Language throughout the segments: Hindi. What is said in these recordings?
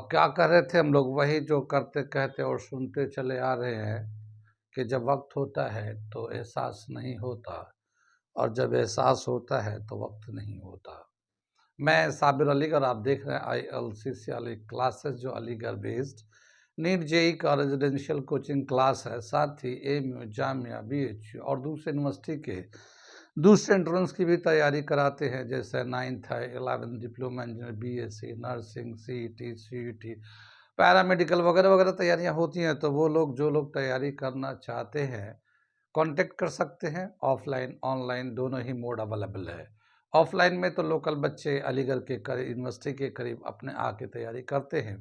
क्या कर रहे थे हम लोग, वही जो करते कहते और सुनते चले आ रहे हैं कि जब वक्त होता है तो एहसास नहीं होता, और जब एहसास होता है तो वक्त नहीं होता। मैं साबिर अलीगढ़, आप देख रहे हैं ILCC वाली क्लासेस, जो अलीगढ़ बेस्ड नीट जेई का रेजिडेंशियल कोचिंग क्लास है। साथ ही AMU, जामिया, BHU और दूसरे यूनिवर्सिटी के दूसरे एंट्रेंस की भी तैयारी कराते हैं, जैसे 9th है, 11th diploma engineer, BSc nursing, CET, CUT, paramedical वगैरह वगैरह तैयारियां होती हैं। तो वो लोग, जो लोग तैयारी करना चाहते हैं, कांटेक्ट कर सकते हैं। ऑफलाइन ऑनलाइन दोनों ही मोड अवेलेबल है। ऑफलाइन में तो लोकल बच्चे अलीगढ़ के करीब, यूनिवर्सिटी के करीब अपने आके तैयारी करते हैं,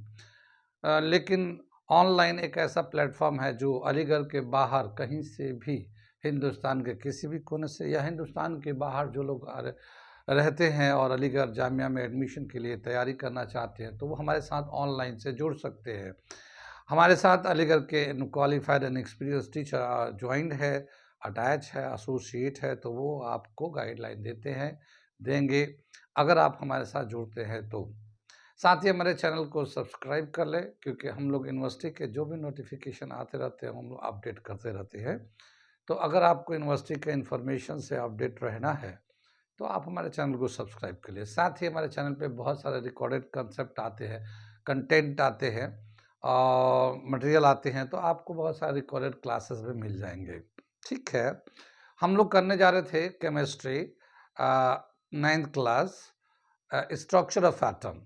लेकिन ऑनलाइन एक ऐसा प्लेटफॉर्म है जो अलीगढ़ के बाहर कहीं से भी, हिंदुस्तान के किसी भी कोने से या हिंदुस्तान के बाहर जो लोग रहते हैं और अलीगढ़ जामिया में एडमिशन के लिए तैयारी करना चाहते हैं, तो वो हमारे साथ ऑनलाइन से जुड़ सकते हैं। हमारे साथ अलीगढ़ के qualified and experience teacher joint है, अटैच है, एसोसिएट है, तो वो आपको गाइडलाइन देते हैं, देंगे, अगर आप हमारे साथ जुड़ते हैं तो। साथ ही हमारे चैनल को सब्सक्राइब कर लें, क्योंकि हम लोग यूनिवर्सिटी के जो भी नोटिफिकेशन आते रहते हैं हम लोग अपडेट करते रहते हैं। तो अगर आपको यूनिवर्सिटी के इन्फॉर्मेशन से अपडेट रहना है तो आप हमारे चैनल को सब्सक्राइब कर लिए। साथ ही हमारे चैनल पे बहुत सारे रिकॉर्डेड कंसेप्ट आते हैं, कंटेंट आते हैं और मटेरियल आते हैं, तो आपको बहुत सारे रिकॉर्डेड क्लासेस भी मिल जाएंगे। ठीक है, हम लोग करने जा रहे थे chemistry 9th class, structure of atom.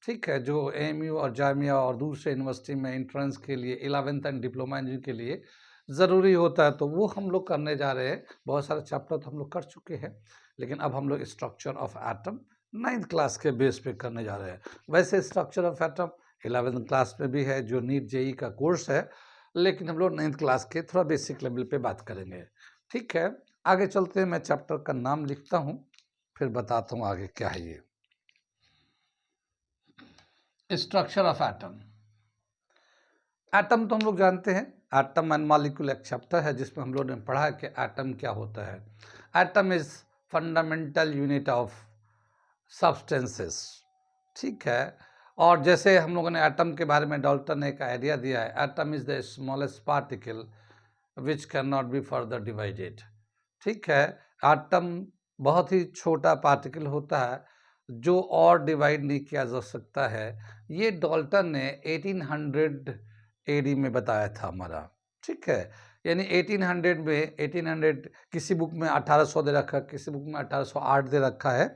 ठीक है, जो AMU और जामिया और दूसरे यूनिवर्सिटी में एंट्रेंस के लिए 11th एंड डिप्लोमा इंजीनियरिंग के लिए ज़रूरी होता है, तो वो हम लोग करने जा रहे हैं। बहुत सारे चैप्टर तो हम लोग कर चुके हैं, लेकिन अब हम लोग structure of atom 9th class के बेस पे करने जा रहे हैं। वैसे structure of atom 11th class में भी है, जो नीट जेई का कोर्स है, लेकिन हम लोग 9th क्लास के थोड़ा बेसिक लेवल पे बात करेंगे। ठीक है, आगे चलते हैं। मैं चैप्टर का नाम लिखता हूँ, फिर बताता हूँ आगे क्या है ये। Structure of atom. एटम तो हम लोग जानते हैं, एटम एंड मॉलिक्यूल एक चैप्टर है जिसमें हम लोग ने पढ़ा है कि एटम क्या होता है। Atom is fundamental unit of substances. ठीक है, और जैसे हम लोगों ने एटम के बारे में डाल्टन ने एक आइडिया दिया है, atom is the smallest particle which can not be further divided. ठीक है, एटम बहुत ही छोटा पार्टिकल होता है जो और डिवाइड नहीं किया जा सकता है। ये डाल्टन ने 1800 AD में बताया था हमारा। ठीक है, यानी 1800 में, 1800 किसी बुक में 1800 दे रखा है, किसी बुक में 1808 दे रखा है।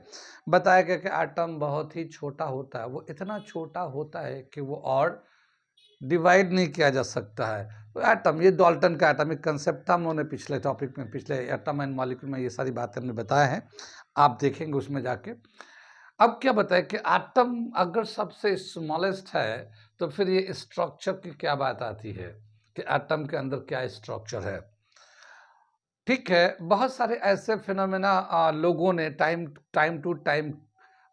बताया गया कि एटम बहुत ही छोटा होता है, वो इतना छोटा होता है कि वो और डिवाइड नहीं किया जा सकता है। तो एटम, ये डाल्टन का एटॉमिक कंसेप्ट था, हम लोगों ने पिछले टॉपिक में, पिछले एटम एंड मॉलिक्यूल में ये सारी बातें हमने बताया हैं, आप देखेंगे उसमें जाके। अब क्या बताए कि एटम अगर सबसे स्मॉलेस्ट है, तो फिर ये स्ट्रक्चर की क्या बात आती है कि एटम के अंदर क्या स्ट्रक्चर है। ठीक है, बहुत सारे ऐसे फिनोमेना लोगों ने टाइम टू टाइम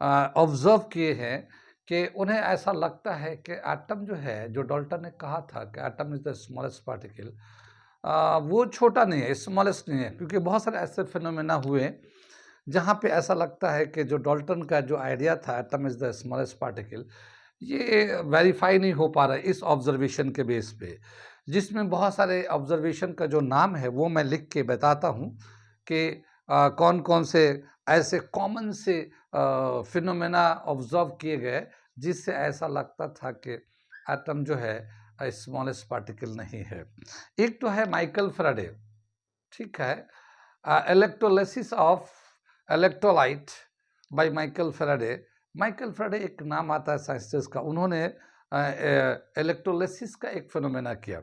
ऑब्जर्व किए हैं कि उन्हें ऐसा लगता है कि एटम जो है, जो डाल्टन ने कहा था कि atom is the smallest particle, वो छोटा नहीं है, स्मॉलेस्ट नहीं है, क्योंकि बहुत सारे ऐसे फिनोमेना हुए जहाँ पे ऐसा लगता है कि जो डाल्टन का जो आइडिया था, atom is the smallest particle, ये वेरीफाई नहीं हो पा रहा है इस ऑब्जर्वेशन के बेस पे। जिसमें बहुत सारे ऑब्जर्वेशन का जो नाम है वो मैं लिख के बताता हूँ कि कौन कौन से ऐसे कॉमन से फिनोमेना ऑब्जर्व किए गए जिससे ऐसा लगता था कि एटम जो है स्मॉलेस्ट पार्टिकल नहीं है। एक तो है माइकल फैराडे। ठीक है, electrolysis of electrolyte by Michael Faraday. Michael Faraday एक नाम आता है साइंटिस्ट का, उन्होंने इलेक्ट्रोलिसिस का एक फिनोमेना किया।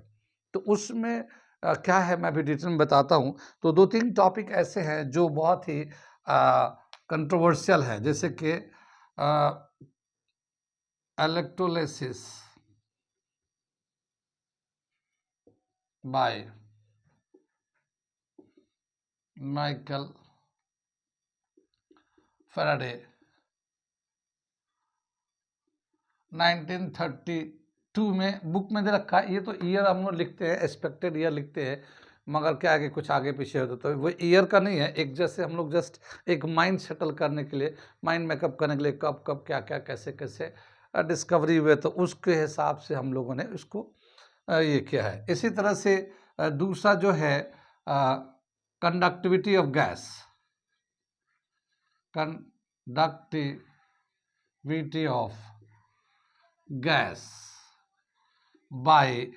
तो उसमें क्या है, मैं भी डिटेल में बताता हूँ। तो 2-3 टॉपिक ऐसे हैं जो बहुत ही कंट्रोवर्शियल है, जैसे कि इलेक्ट्रोलिसिस बाय माइकल फैराडे 1932 में, बुक में दे रखा है। ये तो ईयर हम लोग लिखते हैं, एक्सपेक्टेड ईयर लिखते हैं, मगर क्या आगे कुछ आगे पीछे होता तो वो ईयर का नहीं है। एक जैसे हम लोग जस्ट एक माइंड सेटल करने के लिए, माइंड मेकअप करने के लिए, कब कब क्या क्या कैसे कैसे डिस्कवरी हुए, तो उसके हिसाब से हम लोगों ने उसको ये किया है। इसी तरह से दूसरा जो है conductivity of gas, conductivity of gas by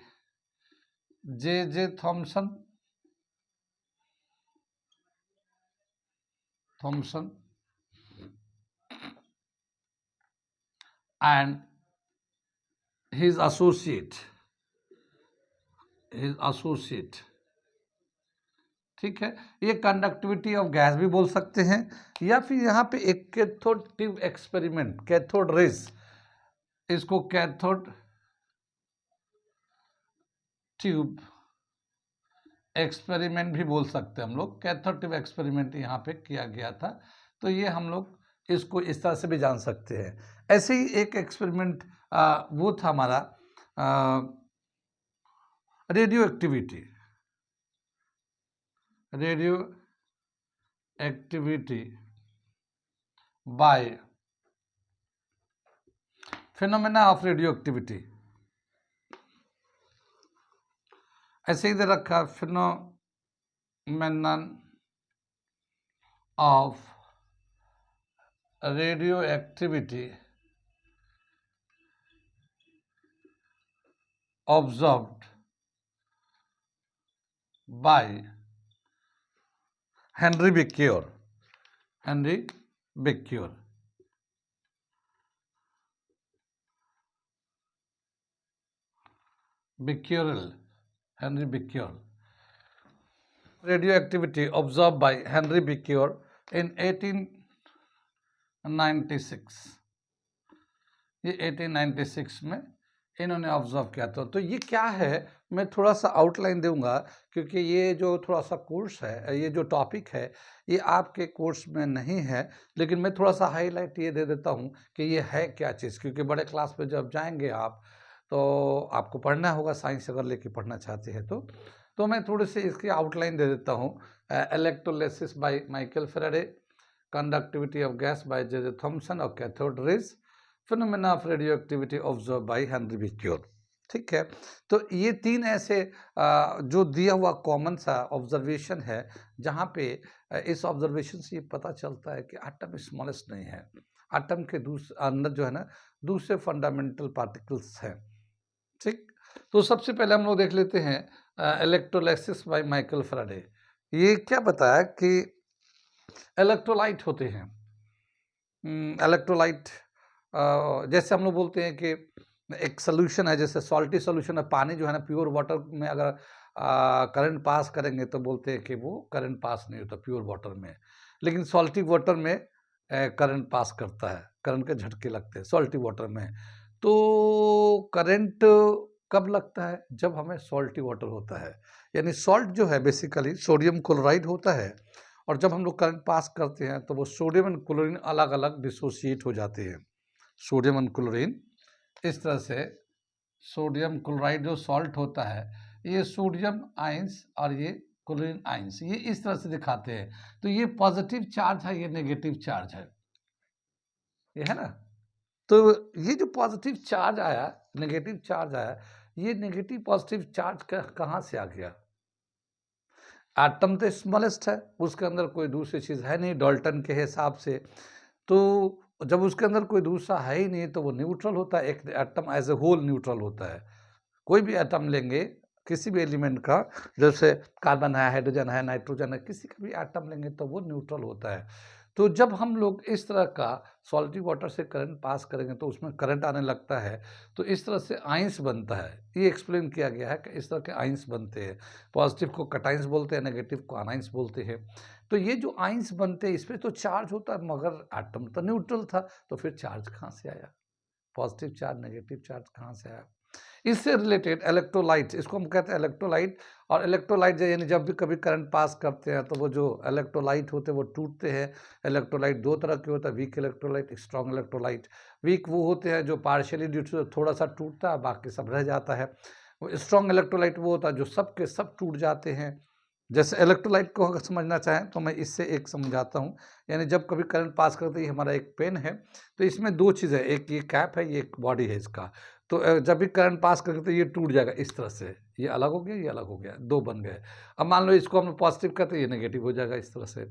J.J. Thomson and his associate, ठीक है। ये कंडक्टिविटी ऑफ गैस भी बोल सकते हैं, या फिर यहाँ पे एक cathode tube experiment, cathode rays, इसको कैथोड ट्यूब एक्सपेरिमेंट भी बोल सकते हैं हम लोग। कैथोड ट्यूब एक्सपेरिमेंट यहाँ पे किया गया था, तो ये हम लोग इसको इस तरह से भी जान सकते हैं। ऐसे ही एक एक्सपेरिमेंट वो था हमारा radioactivity by phenomena of radioactivity, ऐसे ही दे रखा, phenomenon of radioactivity observed by Henry Becquerel, Henry Becquerel. Radioactivity observed by Henry Becquerel in 1896, ये 1896 में इन्होंने ऑब्जर्व किया था। तो ये क्या है, मैं थोड़ा सा आउटलाइन दूंगा, क्योंकि ये जो थोड़ा सा कोर्स है, ये जो टॉपिक है, ये आपके कोर्स में नहीं है, लेकिन मैं थोड़ा सा हाईलाइट ये दे देता हूँ कि ये है क्या चीज़, क्योंकि बड़े क्लास में जब जाएंगे आप, तो आपको पढ़ना होगा, साइंस अगर लेके पढ़ना चाहते हैं तो मैं थोड़ी सी इसकी आउटलाइन दे देता हूँ। Electrolysis by Michael Faraday, conductivity of gas by J J. Thomson और cathode rays, phenomena of radioactivity observe by Henry Becquerel, ठीक है। तो ये तीन ऐसे जो दिया हुआ कॉमन सा ऑब्जर्वेशन है, जहाँ पे इस ऑब्जर्वेशन से ये पता चलता है कि एटम स्मॉलेस्ट नहीं है, एटम के अंदर जो है ना दूसरे फंडामेंटल पार्टिकल्स हैं, ठीक। तो सबसे पहले हम लोग देख लेते हैं इलेक्ट्रोलाइसिस बाय माइकल फेराडे। ये क्या बताया कि इलेक्ट्रोलाइट होते हैं, इलेक्ट्रोलाइट जैसे हम लोग बोलते हैं कि एक सोल्यूशन है, जैसे सॉल्टी सोल्यूशन है, पानी जो है ना प्योर वाटर में अगर करंट पास करेंगे तो बोलते हैं कि वो करंट पास नहीं होता प्योर वाटर में, लेकिन सॉल्टी वाटर में करंट पास करता है, करंट के झटके लगते हैं सॉल्टी वाटर में। तो करंट कब लगता है, जब हमें सॉल्टी वाटर होता है, यानी सॉल्ट जो है बेसिकली सोडियम क्लोराइड होता है, और जब हम लोग करंट पास करते हैं तो वो सोडियम एंड क्लोरीन अलग अलग डिसोसिएट हो जाते हैं, सोडियम एंड क्लोरीन। इस तरह से सोडियम क्लोराइड जो सॉल्ट होता है, ये सोडियम आयंस और ये क्लोरीन आयंस, ये इस तरह से दिखाते हैं। तो ये पॉजिटिव चार्ज है, ये नेगेटिव चार्ज है, ये है ना। तो ये जो पॉजिटिव चार्ज आया, नेगेटिव चार्ज आया, ये नेगेटिव पॉजिटिव चार्ज कहाँ से आ गया? एटम तो स्मॉलेस्ट है, उसके अंदर कोई दूसरी चीज़ है नहीं डाल्टन के हिसाब से। तो जब उसके अंदर कोई दूसरा है ही नहीं तो वो न्यूट्रल होता है, एक atom as a whole neutral होता है। कोई भी एटम लेंगे किसी भी एलिमेंट का, जैसे कार्बन है, हाइड्रोजन है, नाइट्रोजन है, किसी का भी एटम लेंगे तो वो न्यूट्रल होता है। तो जब हम लोग इस तरह का सॉल्टी वाटर से करंट पास करेंगे तो उसमें करंट आने लगता है, तो इस तरह से आइंस बनता है। ये एक्सप्लेन किया गया है कि इस तरह के आइंस बनते हैं, पॉजिटिव को कटाइंस बोलते हैं, नेगेटिव को अनाइंस बोलते हैं। तो ये जो आइंस बनते हैं, इस पर तो चार्ज होता है, मगर एटम तो न्यूट्रल था, तो फिर चार्ज कहाँ से आया, पॉजिटिव चार्ज नेगेटिव चार्ज कहाँ से आया? इससे रिलेटेड इलेक्ट्रोलाइट, इसको हम कहते हैं इलेक्ट्रोलाइट। और इलेक्ट्रोलाइट यानी जब भी कभी करंट पास करते हैं तो वो जो इलेक्ट्रोलाइट होते हैं वो टूटते हैं। इलेक्ट्रोलाइट दो तरह के होता है, weak electrolyte, strong electrolyte. Weak वो होते हैं जो पार्शियली ड्यू टू थोड़ा सा टूटता है, बाकी सब रह जाता है। वो स्ट्रॉन्ग इलेक्ट्रोलाइट वो होता है जो सब के सब टूट जाते हैं, जैसे इलेक्ट्रोलाइट को अगर समझना चाहें तो मैं इससे एक समझाता हूँ। यानी जब कभी करंट पास करते ही हमारा एक पेन है, तो इसमें 2 चीज़ है, एक ये कैप है, ये एक बॉडी है इसका। तो जब भी करंट पास करेंगे तो ये टूट जाएगा इस तरह से, ये अलग हो गया, ये अलग हो गया, 2 बन गए। अब मान लो इसको हम पॉजिटिव करते हैं, ये नेगेटिव हो जाएगा इस तरह से।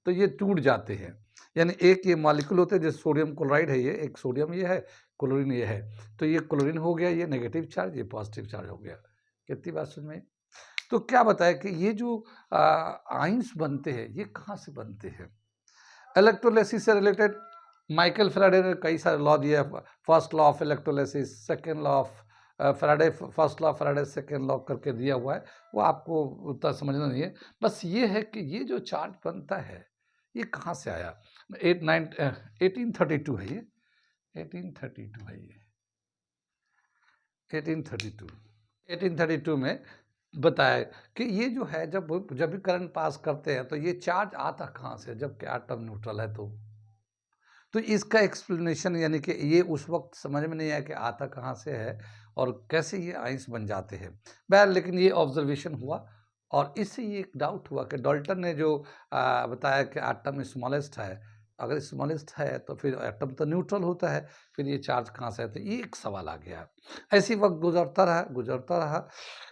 तो ये टूट जाते हैं। यानी एक ये मॉलिक्यूल होते हैं, जैसे सोडियम क्लोराइड है ये, एक सोडियम ये है, क्लोरीन ये है। तो ये क्लोरीन हो गया, ये नेगेटिव चार्ज, ये पॉजिटिव चार्ज हो गया। कितनी बात समझ में आई? तो क्या बताया कि ये जो आयंस बनते हैं, ये कहाँ से बनते हैं? इलेक्ट्रोलिसिस से रिलेटेड माइकल फैराडे ने कई सारे लॉ दिए। First law of electrolysis, second law of Faraday, first law Faraday, second law करके दिया हुआ है। वो आपको उतना समझना नहीं है। बस ये है कि ये जो चार्ज बनता है, ये कहाँ से आया? 1832 है ये, 1832 है ये, 1832, 1832 में बताया कि ये जो है, जब भी करंट पास करते हैं तो ये चार्ज आता कहाँ से, जबकि एटम न्यूट्रल है। तो इसका एक्सप्लेनेशन, यानी कि ये उस वक्त समझ में नहीं आया कि आता कहाँ से है और कैसे ये आइंस बन जाते हैं। बहरहाल लेकिन ये ऑब्जर्वेशन हुआ और इससे ये एक डाउट हुआ कि डाल्टन ने जो बताया कि एटम स्मॉलेस्ट है, अगर स्मॉलेस्ट है तो फिर एटम तो न्यूट्रल होता है, फिर ये चार्ज कहाँ से है? तो ये एक सवाल आ गया। ऐसी वक्त गुजरता रहा।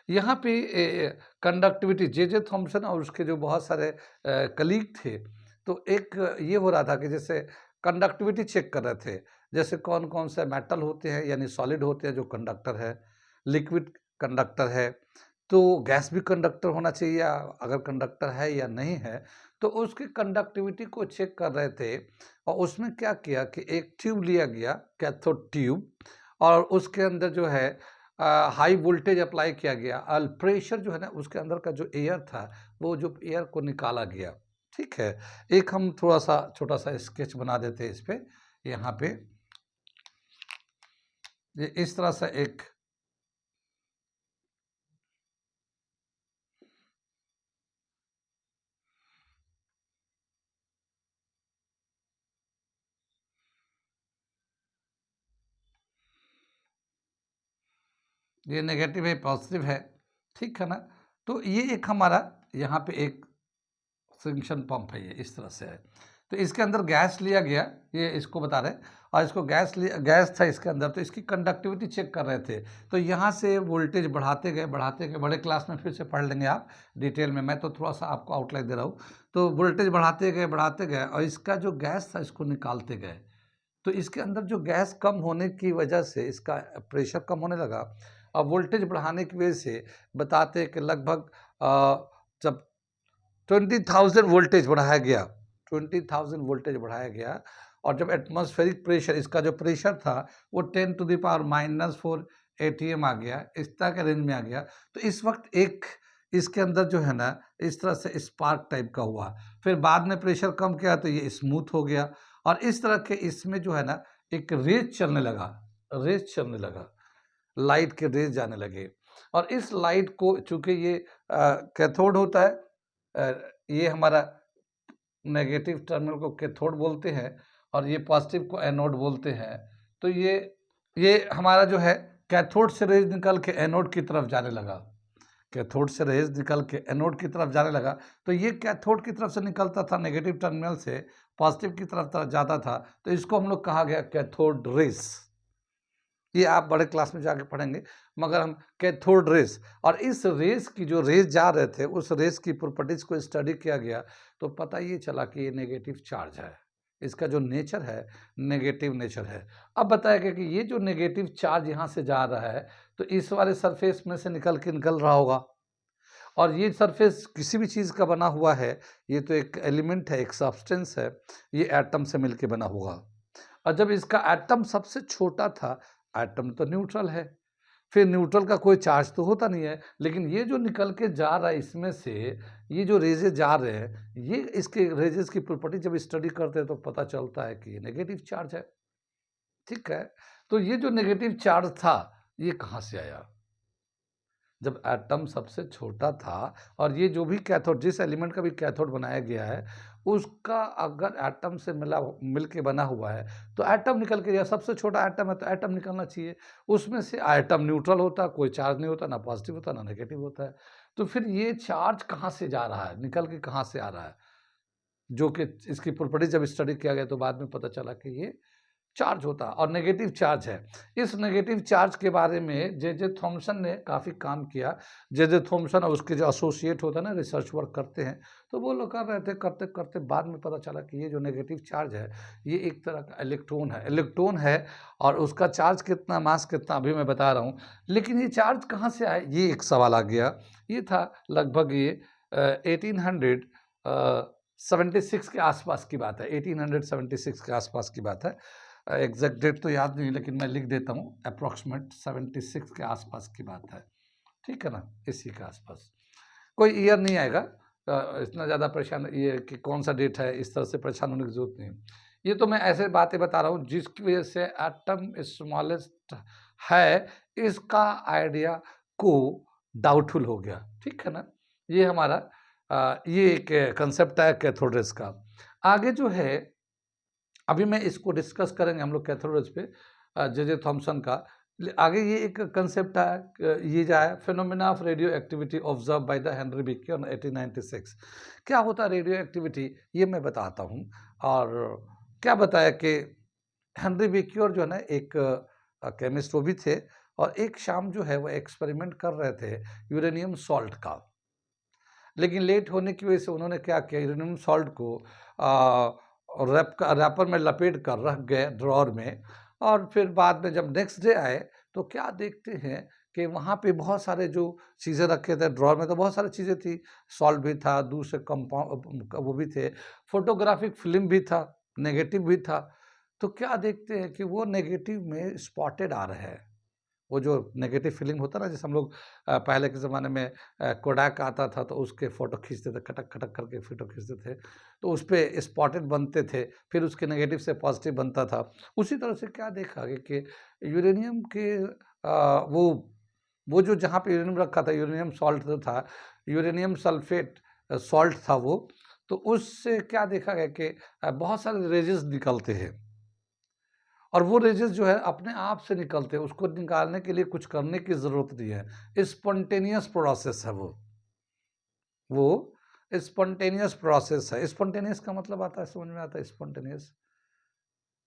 यहाँ पे कंडक्टिविटी जे जे थॉम्सन और उसके जो बहुत सारे कलीग थे, तो एक ये हो रहा था कि जैसे कंडक्टिविटी चेक कर रहे थे, जैसे कौन-कौन से मेटल होते हैं, यानी सॉलिड होते हैं जो कंडक्टर है, लिक्विड कंडक्टर है, तो गैस भी कंडक्टर होना चाहिए या अगर कंडक्टर है या नहीं है, तो उसकी कंडक्टिविटी को चेक कर रहे थे। और उसमें क्या किया कि एक ट्यूब लिया गया, कैथोड ट्यूब, और उसके अंदर जो है हाई वोल्टेज अप्लाई किया गया और प्रेशर जो है ना, उसके अंदर का जो एयर था, वो जो एयर को निकाला गया। ठीक है? एक हम थोड़ा-सा छोटा-सा स्केच बना देते हैं इस पे, यहाँ पे। ये इस तरह से एक ये नेगेटिव है, पॉजिटिव है, ठीक है ना? तो ये एक हमारा यहाँ पे एक सक्शन पंप है, ये इस तरह से है। तो इसके अंदर गैस लिया गया, ये इसको बता रहे हैं, और इसको गैस था इसके अंदर, तो इसकी कंडक्टिविटी चेक कर रहे थे। तो यहाँ से वोल्टेज बढ़ाते गए, बड़े क्लास में फिर से पढ़ लेंगे आप डिटेल में, मैं तो थोड़ा-सा आपको आउटलाइन दे रहा हूँ। तो वोल्टेज बढ़ाते गए और इसका जो गैस था इसको निकालते गए। तो इसके अंदर जो गैस कम होने की वजह से इसका प्रेशर कम होने लगा और वोल्टेज बढ़ाने की वजह से बताते हैं कि लगभग जब 20,000 वोल्टेज बढ़ाया गया, 20,000 वोल्टेज बढ़ाया गया, और जब एटमॉस्फेरिक प्रेशर, इसका जो प्रेशर था वो 10⁻⁻4 एटीएम आ गया, इस तरह के रेंज में आ गया। तो इस वक्त एक इसके अंदर जो है ना, इस तरह से स्पार्क टाइप का हुआ। फिर बाद में प्रेशर कम किया तो ये स्मूथ हो गया और इस तरह के इसमें जो है ना, एक रेज चलने लगा, लाइट के रेज जाने लगे। और इस लाइट को, चूँकि ये कैथोड होता है, ये हमारा नेगेटिव टर्मिनल को कैथोड बोलते हैं और ये पॉजिटिव को एनोड बोलते हैं। तो ये हमारा जो है, कैथोड से रेज निकल के एनोड की तरफ जाने लगा, कैथोड से रेज निकल के एनोड की तरफ जाने लगा। तो ये कैथोड की तरफ से निकलता था, नेगेटिव टर्मिनल से पॉजिटिव की तरफ जाता था, तो इसको हम लोग कहा गया कैथोड रेज। ये आप बड़े क्लास में जाके पढ़ेंगे, मगर हम कैथोड रेस, और इस रेस की जो रेस जा रहे थे, उस रेस की प्रॉपर्टीज़ को स्टडी किया गया, तो पता ये चला कि ये नेगेटिव चार्ज है। इसका जो नेचर है, नेगेटिव नेचर है। अब बताया गया कि ये जो नेगेटिव चार्ज यहाँ से जा रहा है, तो इस वाले सरफेस में से निकल रहा होगा, और ये सरफेस किसी भी चीज़ का बना हुआ है, ये तो एक एलिमेंट है, एक सब्सटेंस है, ये एटम से मिलके बना होगा। और जब इसका एटम सबसे छोटा था, एटम तो न्यूट्रल है, फिर न्यूट्रल का कोई चार्ज तो होता नहीं है, लेकिन ये जो निकल के जा रहा है इसमें से, ये जो रेजेस जा रहे हैं, ये इसके रेजेस की प्रॉपर्टी जब स्टडी करते हैं तो पता चलता है कि ये नेगेटिव चार्ज है। ठीक है? तो ये जो नेगेटिव चार्ज था, ये कहाँ से आया? जब एटम सबसे छोटा था और ये जो भी कैथोड, जिस एलिमेंट का भी कैथोड बनाया गया है, उसका अगर एटम से मिल के बना हुआ है, तो एटम निकल के, या सबसे छोटा एटम है तो एटम निकलना चाहिए। उसमें से एटम न्यूट्रल होता है, कोई चार्ज नहीं होता, ना पॉजिटिव होता, ना नेगेटिव होता है। तो फिर ये चार्ज कहाँ से जा रहा है, निकल के कहाँ से आ रहा है? जो कि इसकी प्रॉपर्टी जब स्टडी किया गया तो बाद में पता चला कि ये चार्ज होता है और नेगेटिव चार्ज है। इस नेगेटिव चार्ज के बारे में जे थॉम्सन ने काफ़ी काम किया। जे थॉम्सन और उसके जो एसोसिएट होता है ना, रिसर्च वर्क करते हैं, तो वो लोग कर रहे थे, करते-करते बाद में पता चला कि ये जो नेगेटिव चार्ज है, ये एक तरह का इलेक्ट्रॉन है और उसका चार्ज कितना, मास कितना, अभी मैं बता रहा हूँ। लेकिन ये चार्ज कहाँ से आया, ये एक सवाल आ गया। ये था लगभग ये 1800 76 के आसपास की बात है, 1876 के आसपास की बात है। एग्जैक्ट डेट तो याद नहीं, लेकिन मैं लिख देता हूँ, अप्रॉक्सीमेट 76 के आसपास की बात है, ठीक है ना, इसी के आसपास। कोई ईयर नहीं आएगा, इतना ज़्यादा परेशान ये कि कौन सा डेट है, इस तरह से परेशान होने की ज़रूरत नहीं। ये तो मैं ऐसे बातें बता रहा हूँ जिसकी वजह से एटम स्मॉलेस्ट है, इसका आइडिया को डाउटफुल हो गया, ठीक है ना। ये हमारा ये एक कंसेप्ट है कैथोड रेज़ का। आगे जो है, अभी मैं इसको डिस्कस करेंगे हम लोग कैथोड रेज़ पे, जे थॉम्सन का। आगे ये एक कंसेप्ट है, ये जो है phenomena of radioactivity observe by the Henry Becquerel 1896। क्या होता है रेडियो एक्टिविटी, ये मैं बताता हूँ। और क्या बताया कि हेनरी बेक्यूर जो है ना, एक केमिस्ट वो भी थे, और एक शाम जो है वो एक्सपेरिमेंट कर रहे थे यूरेनियम सॉल्ट का। लेकिन लेट होने की वजह से उन्होंने क्या किया, यूरेनियम सॉल्ट को रैपर में लपेट कर रख गए ड्रॉअर में। और फिर बाद में जब नेक्स्ट डे आए तो क्या देखते हैं कि वहाँ पे बहुत सारे जो चीज़ें रखे थे ड्रॉअर में, तो बहुत सारी चीज़ें थी, सॉल्ट भी था, दूसरे कंपाउंड वो भी थे, फोटोग्राफिक फिल्म भी था, नेगेटिव भी था। तो क्या देखते हैं कि वो नेगेटिव में स्पॉटेड आ रहे हैं। वो जो नेगेटिव फीलिंग होता है ना, जैसे हम लोग पहले के ज़माने में कोडैक आता था तो उसके फ़ोटो खींचते थे, खटक-खटक करके फ़ोटो खींचते थे, तो उस पे स्पॉटेड बनते थे, फिर उसके नेगेटिव से पॉज़िटिव बनता था। उसी तरह से क्या देखा गया कि यूरेनियम के वो जो जहाँ पे यूरेनियम रखा था, यूरेनियम सॉल्ट जो था, यूरेनियम सल्फ़ेट सॉल्ट था वो, तो उससे क्या देखा गया कि बहुत सारे रेज़ेस निकलते हैं। और वो रेजेस जो है अपने आप से निकलते हैं, उसको निकालने के लिए कुछ करने की ज़रूरत नहीं है, स्पॉन्टेनियस प्रोसेस है वो स्पॉन्टेनियस प्रोसेस है। स्पॉन्टेनियस का मतलब आता है, समझ में आता है स्पॉन्टेनियस?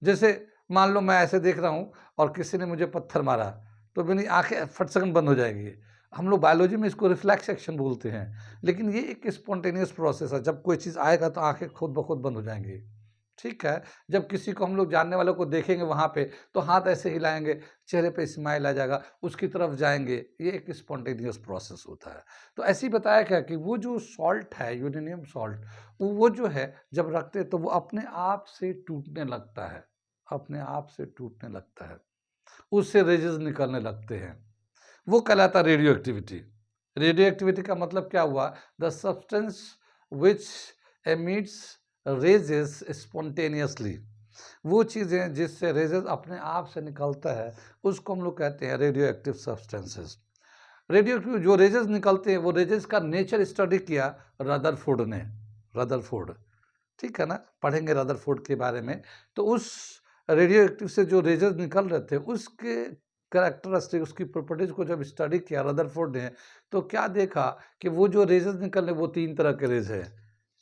जैसे मान लो मैं ऐसे देख रहा हूँ और किसी ने मुझे पत्थर मारा, तो मेरी आँखें फट सेकंड बंद हो जाएँगी। हम लोग बायोलॉजी में इसको रिफ्लेक्स एक्शन बोलते हैं, लेकिन ये एक स्पॉन्टेनियस प्रोसेस है, जब कोई चीज़ आएगा तो आँखें खुद ब खुद बंद हो जाएँगी। ठीक है? जब किसी को हम लोग जानने वालों को देखेंगे वहाँ पे, तो हाथ ऐसे हिलाएँगे, चेहरे पे स्माइल आ जाएगा, उसकी तरफ जाएँगे, ये एक स्पॉन्टेनियस प्रोसेस होता है। तो ऐसे ही बताया गया कि वो जो सॉल्ट है, यूरेनियम सॉल्ट, वो जो है जब रखते हैं तो वो अपने आप से टूटने लगता है, अपने आप से टूटने लगता है, उससे रेज़ेस निकलने लगते हैं। वो कहलाता है रेडियो एक्टिविटी। रेडियो एक्टिविटी का मतलब क्या हुआ? The substance which emits rays spontaneously. वो चीज़ें जिससे रेजेस अपने आप से निकलता है, उसको हम लोग कहते हैं radio active substances. Radio active जो रेजेस निकलते हैं, वो रेजेस का नेचर स्टडी किया रदरफोर्ड ने। रदरफोर्ड, ठीक है ना? पढ़ेंगे रदरफोर्ड के बारे में। तो उस रेडियो एक्टिव से जो रेजेस निकल रहे थे, उसके कैरेक्टरिस्टिक, उसकी प्रॉपर्टीज़ को जब स्टडी किया रदरफोर्ड ने, तो क्या देखा कि वो जो रेजेस निकल रहे, वो 3 तरह के रेज़ हैं।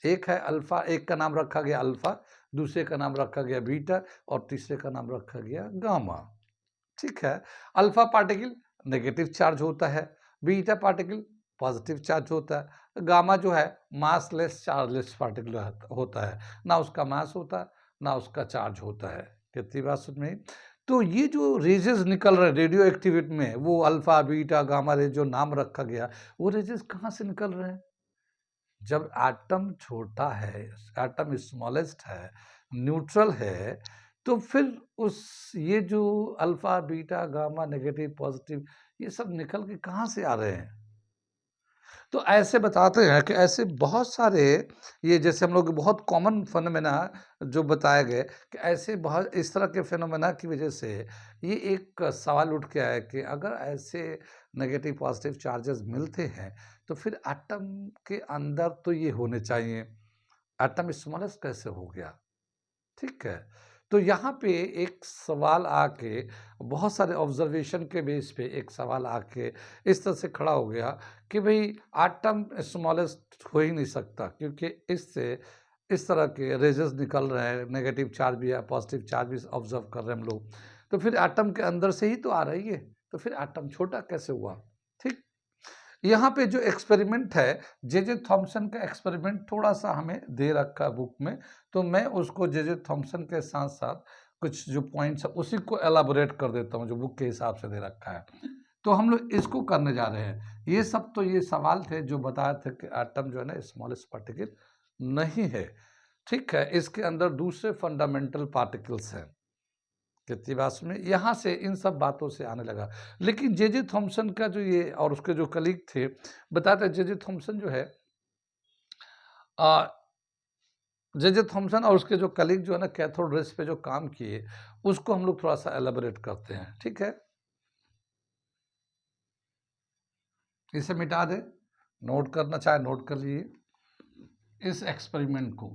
एक है अल्फ़ा, एक का नाम रखा गया अल्फ़ा, दूसरे का नाम रखा गया बीटा और तीसरे का नाम रखा गया गामा, ठीक है? अल्फ़ा पार्टिकल नेगेटिव चार्ज होता है, बीटा पार्टिकल पॉज़िटिव चार्ज होता है, गामा जो है मासलेस चार्जलेस पार्टिकल होता है, ना उसका मास होता है, ना उसका चार्ज होता है। कितनी बात समझ में आई? तो ये जो रेज़ेस निकल रहे हैं रेडियो एक्टिविटी में, वो अल्फ़ा, बीटा, गामा रे जो नाम रखा गया, वो रेज़ेस कहाँ से निकल रहे हैं? जब एटम छोटा है, एटम स्मॉलेस्ट है, न्यूट्रल है, तो फिर उस ये जो alpha, beta, gamma, negative, positive, ये सब निकल के कहाँ से आ रहे हैं? तो ऐसे बताते हैं कि ऐसे बहुत सारे, ये जैसे हम लोग बहुत कॉमन फिनोमेना जो बताए गए कि ऐसे बहुत इस तरह के फिनोमेना की वजह से ये एक सवाल उठ के आया कि अगर ऐसे नेगेटिव पॉजिटिव चार्जेस मिलते हैं तो फिर एटम के अंदर तो ये होने चाहिए, एटम स्मॉलेस्ट कैसे हो गया? ठीक है। तो यहाँ पे एक सवाल आके, बहुत सारे ऑब्जर्वेशन के बेस पे एक सवाल आके इस तरह से खड़ा हो गया कि भाई एटम स्मॉलेस्ट हो ही नहीं सकता, क्योंकि इससे इस तरह के रेजेस निकल रहे हैं, नेगेटिव चार्ज भी है, पॉजिटिव चार्ज भी ऑब्जर्व कर रहे हैं हम लोग, तो फिर एटम के अंदर से ही तो आ रही है, तो फिर एटम छोटा कैसे हुआ। ठीक, यहाँ पे जो एक्सपेरिमेंट है, जे थॉम्सन का एक्सपेरिमेंट थोड़ा सा हमें दे रखा है बुक में, तो मैं उसको जे थॉम्सन के साथ साथ कुछ जो पॉइंट्स है उसी को एलाबोरेट कर देता हूँ जो बुक के हिसाब से दे रखा है। तो हम लोग इसको करने जा रहे हैं। ये सब तो ये सवाल थे जो बताए थे कि एटम जो है ना स्मॉलेस्ट पार्टिकल नहीं है। ठीक है, इसके अंदर दूसरे फंडामेंटल पार्टिकल्स हैं। कितनी बात में यहाँ से इन सब बातों से आने लगा। लेकिन जे थॉम्सन का जो ये और उसके जो कलीग थे, बताते जे थॉम्सन जो है, जे थॉम्सन और उसके जो कलीग जो है ना कैथोड रेस पे जो काम किए, उसको हम लोग थोड़ा सा एलाबोरेट करते हैं। ठीक है, इसे मिटा दे, नोट करना चाहे नोट कर लीजिए इस एक्सपेरिमेंट को,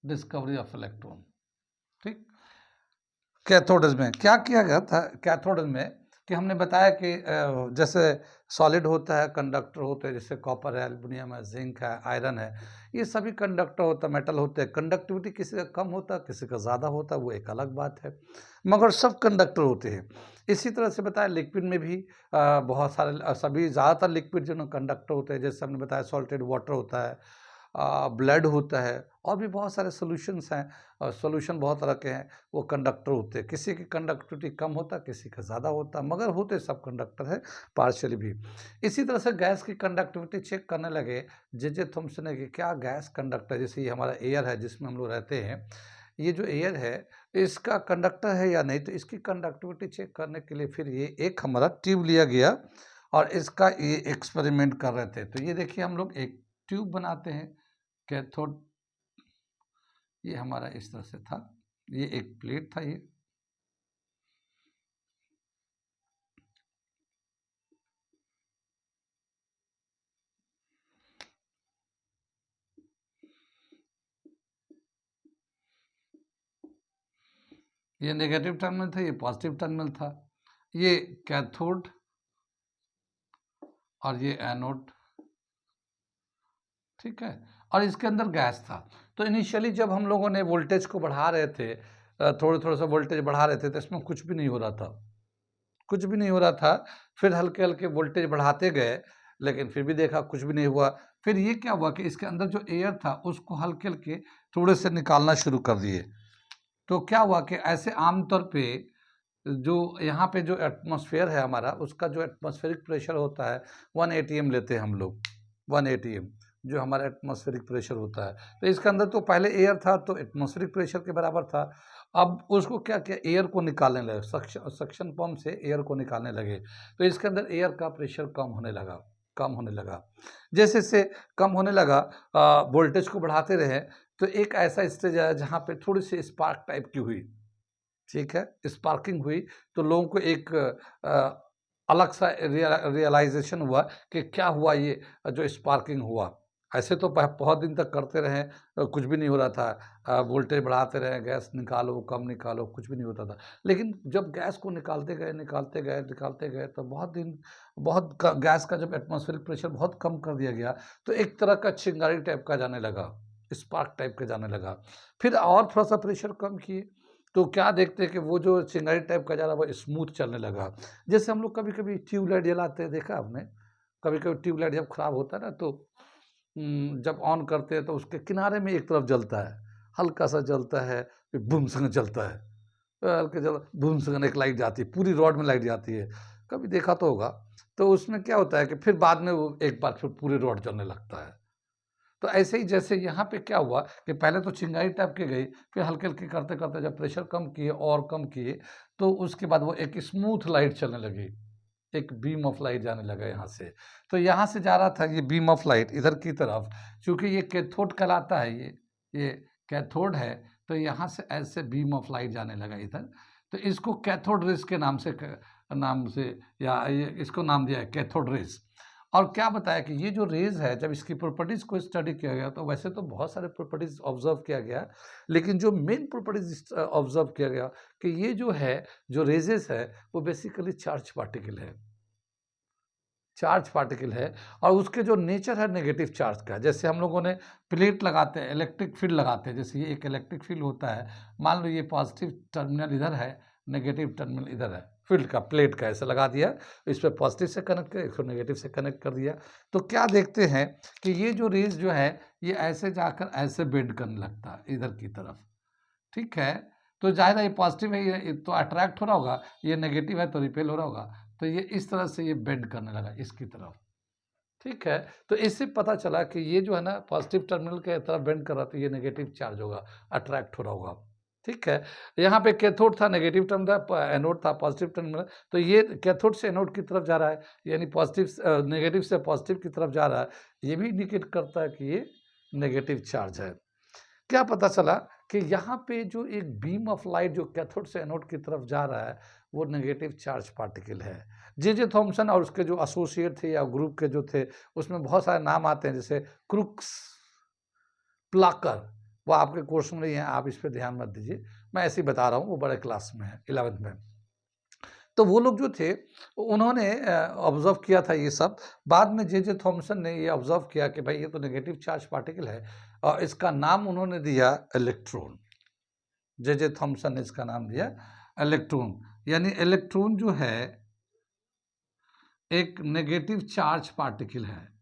डिस्कवरी ऑफ इलेक्ट्रॉन। ठीक, कैथोड में क्या किया गया था, कैथोड में कि हमने बताया कि जैसे सॉलिड होता है, कंडक्टर होते हैं, जैसे कॉपर है, एल्युमिनियम है, जिंक है, आयरन है, ये सभी कंडक्टर होता है, मेटल होते हैं। कंडक्टिविटी किसी का कम होता है, किसी का ज़्यादा होता है, वो एक अलग बात है, मगर सब कंडक्टर होते हैं। इसी तरह से बताया लिक्विड में भी बहुत सारे सभी ज़्यादातर लिक्विड जो कंडक्टर होते हैं, जैसे हमने बताया सॉल्टेड वाटर होता है, ब्लड होता है, और भी बहुत सारे सोल्यूशंस हैं, और सोल्यूशन बहुत तरह के हैं, वो कंडक्टर होते हैं। किसी की कंडक्टिविटी कम होता है, किसी का ज़्यादा होता है, मगर होते सब कंडक्टर है पार्शियली भी। इसी तरह से गैस की कंडक्टिविटी चेक करने लगे जे थॉम्सन ने कि क्या गैस कंडक्टर, जैसे ये हमारा एयर है जिसमें हम लोग रहते हैं, ये जो एयर है इसका कंडक्टर है या नहीं, तो इसकी कंडक्टिविटी चेक करने के लिए फिर ये एक हमारा ट्यूब लिया गया और इसका ये एक्सपेरिमेंट कर रहे थे। तो ये देखिए हम लोग एक ट्यूब बनाते हैं कैथोड, ये हमारा इस तरह से था, ये एक प्लेट था, ये नेगेटिव टर्मिनल था, ये पॉजिटिव टर्मिनल था, ये कैथोड और ये एनोड। ठीक है, और इसके अंदर गैस था। तो इनिशियली जब हम लोगों ने वोल्टेज को बढ़ा रहे थे, थोड़ा थोड़ा सा वोल्टेज बढ़ा रहे थे, तो इसमें कुछ भी नहीं हो रहा था, कुछ भी नहीं हो रहा था। फिर हल्के हल्के वोल्टेज बढ़ाते गए, लेकिन फिर भी देखा कुछ भी नहीं हुआ। फिर ये क्या हुआ कि इसके अंदर जो एयर था उसको हल्के हल्के थोड़े से निकालना शुरू कर दिए। तो क्या हुआ कि ऐसे आमतौर पे जो यहाँ पे जो एटमॉस्फेयर है हमारा, उसका जो एटमॉस्फेरिक प्रेशर होता है 1 एटीएम लेते हैं हम लोग, 1 एटीएम जो हमारा एटमॉस्फेरिक प्रेशर होता है। तो इसके अंदर तो पहले एयर था तो एटमॉस्फेरिक प्रेशर के बराबर था। अब उसको क्या किया, एयर को निकालने लगे, सक्शन पंप से एयर को निकालने लगे, तो इसके अंदर एयर का प्रेशर कम होने लगा, कम होने लगा। जैसे जैसे कम होने लगा, वोल्टेज को बढ़ाते रहे, तो एक ऐसा स्टेज आया जहाँ पे थोड़ी सी स्पार्क टाइप की हुई। ठीक है, स्पार्किंग हुई, तो लोगों को एक अलग सा रियलाइजेशन हुआ कि क्या हुआ ये जो स्पार्किंग हुआ। ऐसे तो बहुत दिन तक करते रहे, कुछ भी नहीं हो रहा था, वोल्टेज बढ़ाते रहे, गैस निकालो कम निकालो, कुछ भी नहीं होता था। लेकिन जब गैस को निकालते गए निकालते गए निकालते गए, तो गैस का जब एटमॉस्फेरिक प्रेशर बहुत कम कर दिया गया, तो एक तरह का चिंगारी टाइप का जाने लगा, स्पार्क टाइप का जाने लगा। फिर और थोड़ा सा प्रेशर कम किए, तो क्या देखते हैं कि वो जो चिंगारी टाइप का जा रहा है वो स्मूथ चलने लगा। जैसे हम लोग कभी-कभी ट्यूबलाइट जलाते हैं, देखा आपने? कभी-कभी ट्यूबलाइट जब खराब होता है ना, तो जब ऑन करते हैं तो उसके किनारे में एक तरफ जलता है, हल्का-सा जलता है, फिर बूम से जलता है। हल्के जल बूम से एक लाइट जाती है, पूरी रॉड में लाइट जाती है। कभी देखा तो होगा। तो उसमें क्या होता है कि फिर बाद में वो एक बार फिर पूरी रॉड जलने लगता है। तो ऐसे ही जैसे यहाँ पे क्या हुआ कि पहले तो चिंगारी टाइप की गई, फिर हल्के-हल्के करते-करते जब प्रेशर कम किए और कम किए, तो उसके बाद वो एक स्मूथ लाइट चलने लगी। एक बीम ऑफ लाइट जाने लगा यहाँ से। तो यहाँ से जा रहा था ये बीम ऑफ लाइट इधर की तरफ, चूँकि ये कैथोड कहलाता है, ये कैथोड है, तो यहाँ से ऐसे बीम ऑफ लाइट जाने लगा इधर। तो इसको कैथोड रेज़ के नाम से या ये इसको नाम दिया है कैथोड रेज़। और क्या बताया कि ये जो रेज है, जब इसकी प्रॉपर्टीज को स्टडी किया गया तो वैसे तो बहुत सारे प्रॉपर्टीज ऑब्जर्व किया गया, लेकिन जो मेन प्रॉपर्टीज ऑब्जर्व किया गया कि ये जो है, जो रेजेस है, वो बेसिकली चार्ज पार्टिकल है, चार्ज पार्टिकल है, और उसके जो नेचर है नेगेटिव चार्ज का। जैसे हम लोगों ने प्लेट लगाते हैं, इलेक्ट्रिक फील्ड लगाते हैं, जैसे ये एक इलेक्ट्रिक फील्ड होता है, मान लो ये पॉजिटिव टर्मिनल इधर है, नेगेटिव टर्मिनल इधर है, फील्ड का, प्लेट का ऐसे लगा दिया, इस पर पॉजिटिव से कनेक्ट कर, इसको नेगेटिव से कनेक्ट कर दिया, तो क्या देखते हैं कि ये जो रेज जो है ये ऐसे जाकर ऐसे बेंड करने लगता है इधर की तरफ, ठीक है। तो जाहिर है ये पॉजिटिव है, ये तो अट्रैक्ट हो रहा होगा, ये नेगेटिव है तो रिपेल हो रहा होगा, तो ये इस तरह से ये बेंड करने लगा इसकी तरफ, ठीक है। तो इससे पता चला कि ये जो है ना पॉजिटिव टर्मिनल के तरफ बेंड कर रहा, तो ये नेगेटिव चार्ज होगा, अट्रैक्ट हो रहा होगा, ठीक है। यहाँ पे कैथोड था, नेगेटिव टर्मिनल था, एनोड था पॉजिटिव टर्मिनल, तो ये कैथोड से एनोड की तरफ जा रहा है, यानी पॉजिटिव नेगेटिव से पॉजिटिव की तरफ जा रहा है, ये भी इंडिकेट करता है कि ये नेगेटिव चार्ज है। क्या पता चला कि यहाँ पे जो एक बीम ऑफ लाइट जो कैथोड से एनोड की तरफ जा रहा है, वो नेगेटिव चार्ज पार्टिकल है। जे थॉमसन और उसके जो एसोसिएट थे या ग्रुप के जो थे, उसमें बहुत सारे नाम आते हैं, जैसे क्रुक्स, प्लाकर, वो आपके कोर्स में नहीं है, आप इस पर ध्यान मत दीजिए, मैं ऐसे ही बता रहा हूँ, वो बड़े क्लास में है, 11th में। तो वो लोग जो थे उन्होंने ऑब्जर्व किया था ये सब। बाद में जे थॉमसन ने ये ऑब्जर्व किया कि भाई ये तो नेगेटिव चार्ज पार्टिकल है, और इसका नाम उन्होंने दिया इलेक्ट्रॉन। जे थॉमसन ने इसका नाम दिया इलेक्ट्रॉन, यानी इलेक्ट्रॉन जो है एक नेगेटिव चार्ज पार्टिकल है,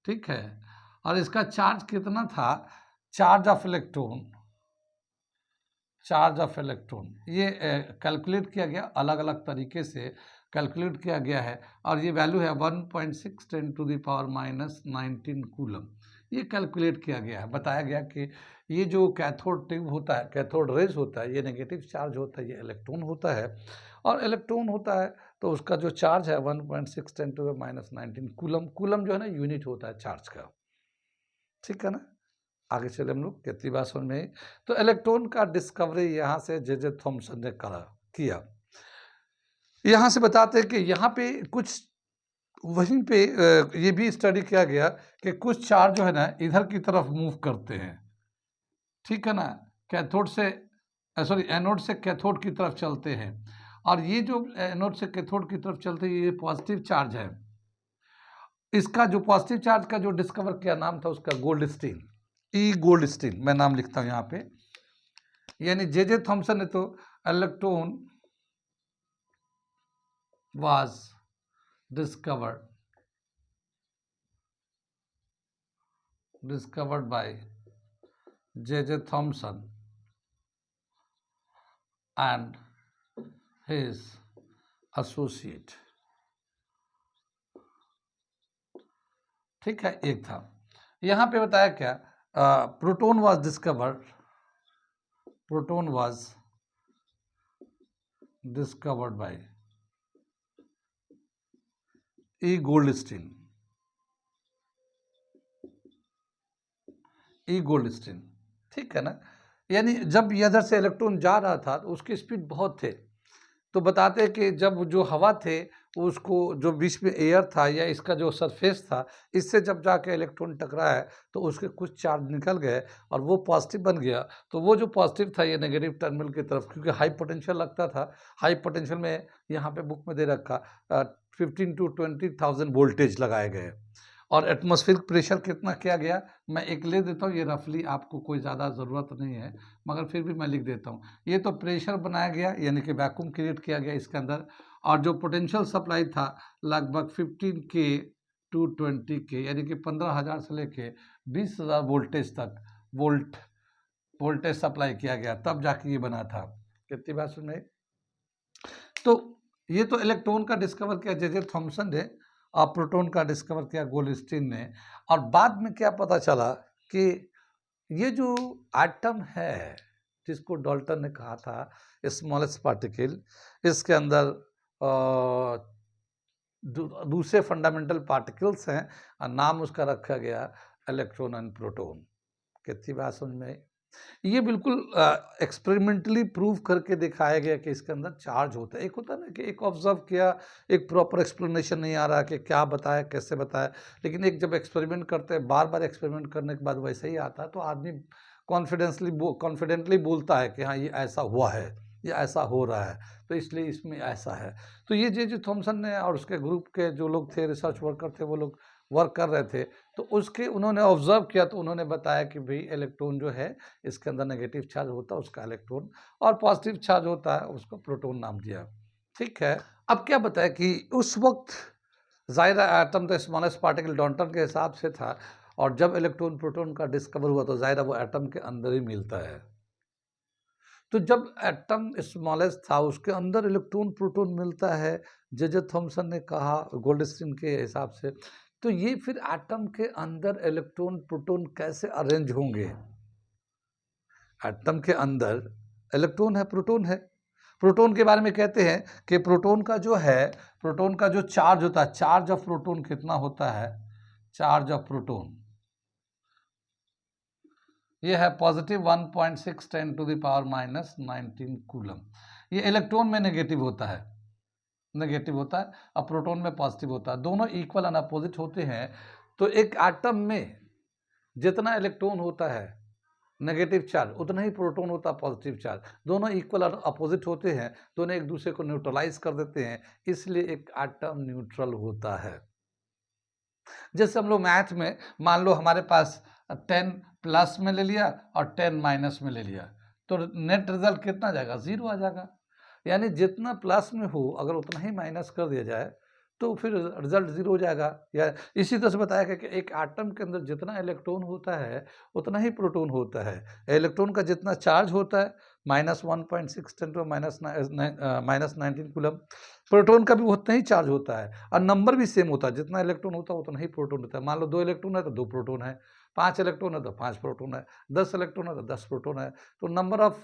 ठीक है। और इसका चार्ज कितना था, charge of electron, charge of electron ये कैलकुलेट किया गया, अलग अलग तरीके से कैलकुलेट किया गया है, और ये वैल्यू है 1.6 10⁻⁻19 कूलम। ये कैलकुलेट किया गया है, बताया गया कि ये जो कैथोड ट्यूब होता है, कैथोड रेज होता है, ये नेगेटिव चार्ज होता है, ये इलेक्ट्रॉन होता है, और इलेक्ट्रॉन होता है तो उसका जो चार्ज है 1.6 10⁻⁻19 कूलम। कूलम जो है ना यूनिट होता है चार्ज का, ठीक है ना। आगे चले हम लोग, कितनी बात समझ में आई। तो इलेक्ट्रॉन का डिस्कवरी यहाँ से जे थॉमसन ने किया। यहाँ से बताते हैं कि यहाँ पे कुछ वहीं पे ये भी स्टडी किया गया कि कुछ चार्ज जो है ना इधर की तरफ मूव करते हैं, ठीक है ना, कैथोड से सॉरी एनोड से कैथोड की तरफ चलते हैं, और ये जो एनोड से कैथोड की तरफ चलते हैं ये पॉजिटिव चार्ज है। इसका जो पॉजिटिव चार्ज का जो डिस्कवर किया नाम था उसका गोल्डस्टीन, ई गोल्डस्टीन, मैं नाम लिखता हूं यहाँ पे, यानी जे थॉमसन ने तो electron was discovered by J Thomson and his associate, ठीक है। एक था यहाँ पे बताया क्या, proton was discovered by E Goldstein, ठीक है ना। यानी जब इधर से इलेक्ट्रॉन जा रहा था तो उसकी स्पीड बहुत थे, तो बताते हैं कि जब जो हवा थे उसको, जो बीच में एयर था या इसका जो सरफेस था, इससे जब जाके इलेक्ट्रॉन टकराया तो उसके कुछ चार्ज निकल गए और वो पॉजिटिव बन गया। तो वो जो पॉजिटिव था ये नेगेटिव टर्मिनल की तरफ, क्योंकि हाई पोटेंशियल लगता था, हाई पोटेंशियल में यहाँ पे बुक में दे रखा 15 to 20,000 वोल्टेज लगाए गए, और एटमॉस्फेरिक प्रेशर कितना किया गया, मैं एक ले देता हूँ, ये रफली आपको कोई ज़्यादा ज़रूरत नहीं है, मगर फिर भी मैं लिख देता हूँ। ये तो प्रेशर बनाया गया, यानी कि वैक्यूम क्रिएट किया गया इसके अंदर, और जो पोटेंशियल सप्लाई था लगभग 15 के टू 20 के, यानी कि 15,000 से लेके 20,000 वोल्टेज तक वोल्टेज सप्लाई किया गया, तब जाके ये बना था। कितनी बात सुन में। तो ये तो इलेक्ट्रॉन का डिस्कवर किया जे थॉमसन ने, और प्रोटॉन का डिस्कवर किया गोल्डस्टीन ने, और बाद में क्या पता चला कि ये जो एटम है जिसको डाल्टन ने कहा था स्मॉलेस्ट पार्टिकल, इसके अंदर दूसरे फंडामेंटल पार्टिकल्स हैं, और नाम उसका रखा गया इलेक्ट्रॉन एंड प्रोटॉन। कितनी बात समझ में आई। ये बिल्कुल एक्सपेरिमेंटली प्रूव करके दिखाया गया कि इसके अंदर चार्ज होता है। एक होता है ना कि एक ऑब्जर्व किया, एक प्रॉपर एक्सप्लेनेशन नहीं आ रहा कि क्या बताया, कैसे बताया, लेकिन एक जब एक्सपेरिमेंट करते हैं, बार-बार एक्सपेरिमेंट करने के बाद वैसे ही आता है, तो आदमी कॉन्फिडेंटली बोलता है कि हाँ, ये ऐसा हुआ है, ये ऐसा हो रहा है, तो इसलिए इसमें ऐसा है। तो ये जे.जे. थॉमसन ने और उसके ग्रुप के जो लोग थे, रिसर्च वर्कर थे, वो लोग वर्क कर रहे थे, तो उसके उन्होंने ऑब्जर्व किया, तो उन्होंने बताया कि भई इलेक्ट्रॉन जो है इसके अंदर नेगेटिव चार्ज होता है उसका इलेक्ट्रॉन, और पॉजिटिव चार्ज होता है उसको प्रोटॉन नाम दिया। ठीक है। अब क्या बताया कि उस वक्त ज़ाहिर है एटम तो स्मॉलेस्ट पार्टिकल डाल्टन के हिसाब से था, और जब इलेक्ट्रॉन प्रोटॉन का डिस्कवर हुआ तो ज़ाहिर है वो एटम के अंदर ही मिलता है। तो जब एटम स्मॉलेस्ट था उसके अंदर इलेक्ट्रॉन प्रोटॉन मिलता है, जे.जे. थॉमसन ने कहा गोल्डस्टीन के हिसाब से, तो ये फिर एटम के अंदर इलेक्ट्रॉन प्रोटॉन कैसे अरेंज होंगे? एटम के अंदर इलेक्ट्रॉन है, प्रोटॉन है। प्रोटॉन के बारे में कहते हैं कि प्रोटॉन का जो है, प्रोटॉन का जो चार्ज होता है, चार्ज ऑफ प्रोटॉन कितना होता है? चार्ज ऑफ प्रोटॉन ये है पॉजिटिव 1.6 10⁻⁻19 कूलम। ये इलेक्ट्रॉन में नेगेटिव होता है, नेगेटिव होता है, और प्रोटॉन में पॉजिटिव होता है। दोनों इक्वल एंड अपोजिट होते हैं। तो एक एटम में जितना इलेक्ट्रॉन होता है नेगेटिव चार्ज, उतना ही प्रोटॉन होता है पॉजिटिव चार्ज। दोनों इक्वल और अपोजिट होते हैं, दोनों एक दूसरे को न्यूट्रलाइज कर देते हैं, इसलिए एक एटम न्यूट्रल होता है। जैसे हम लोग मैथ में मान लो हमारे पास 10 प्लस में ले लिया और 10 माइनस में ले लिया, तो नेट रिजल्ट कितना जाएगा? 0 आ जाएगा। यानी जितना प्लस में हो अगर उतना ही माइनस कर दिया जाए तो फिर रिजल्ट 0 हो जाएगा। या इसी तरह से बताया गया कि एक एटम के अंदर जितना इलेक्ट्रॉन होता है उतना ही प्रोटॉन होता है। इलेक्ट्रॉन का जितना चार्ज होता है -1.6 -19 कूलम, प्रोटॉन का भी उतना ही चार्ज होता है, और नंबर भी सेम होता है। जितना इलेक्ट्रॉन होता है उतना ही प्रोटॉन होता है। मान लो 2 इलेक्ट्रॉन है तो 2 प्रोटॉन है, 5 इलेक्ट्रॉन है तो 5 प्रोटॉन है, 10 इलेक्ट्रॉन है तो 10 प्रोटॉन है। तो नंबर ऑफ